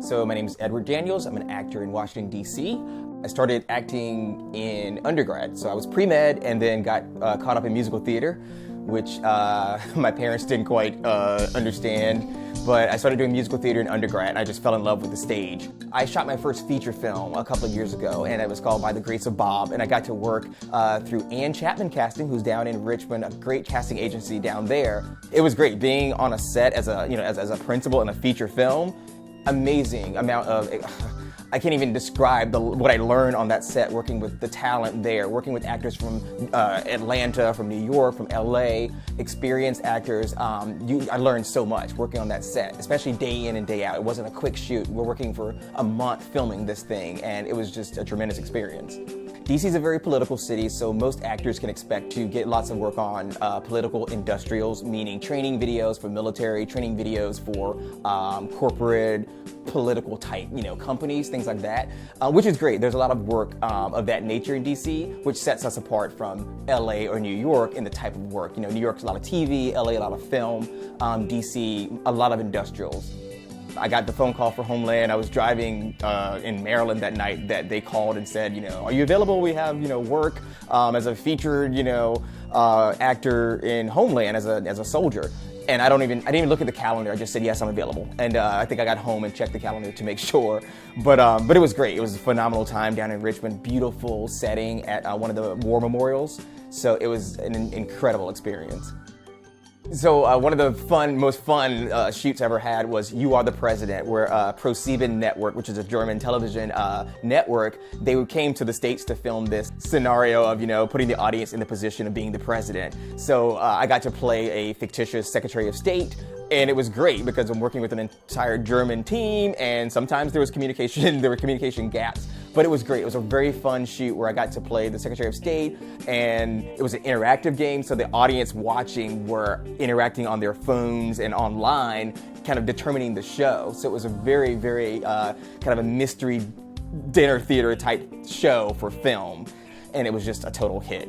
So my name is Edward Daniels. I'm an actor in Washington, D.C. I started acting in undergrad. So I was pre-med and then got caught up in musical theater, which my parents didn't quite understand. But I started doing musical theater in undergrad, and I just fell in love with the stage. I shot my first feature film a couple of years ago, and it was called By the Grace of Bob, and I got to work through Ann Chapman Casting, who's down in Richmond, a great casting agency down there. It was great being on a set as a principal in a feature film. Amazing amount of, I can't even describe what I learned on that set, working with the talent there, working with actors from Atlanta, from New York, from LA, experienced actors. I learned so much working on that set, especially day in and day out. It wasn't a quick shoot. We're working for a month filming this thing, and it was just a tremendous experience. DC is a very political city, so most actors can expect to get lots of work on political industrials, meaning training videos for military, training videos for corporate, political type, companies, things like that, which is great. There's a lot of work of that nature in DC, which sets us apart from LA or New York in the type of work. New York's a lot of TV, LA a lot of film, DC a lot of industrials. I got the phone call for Homeland. I was driving in Maryland that night that they called and said, are you available? We have, work as a featured, actor in Homeland as a soldier. And I didn't even look at the calendar. I just said, yes, I'm available. And I think I got home and checked the calendar to make sure. But it was great. It was a phenomenal time down in Richmond. Beautiful setting at one of the war memorials. So it was an incredible experience. So one of the most fun shoots I ever had was You Are the President, where ProSieben Network, which is a German television network, they came to the States to film this scenario of, putting the audience in the position of being the president. So I got to play a fictitious Secretary of State, and it was great because I'm working with an entire German team, and sometimes there were communication gaps. But it was great. It was a very fun shoot where I got to play the Secretary of State, and it was an interactive game, so the audience watching were interacting on their phones and online, kind of determining the show. So it was a very, very kind of a mystery dinner theater type show for film, and it was just a total hit.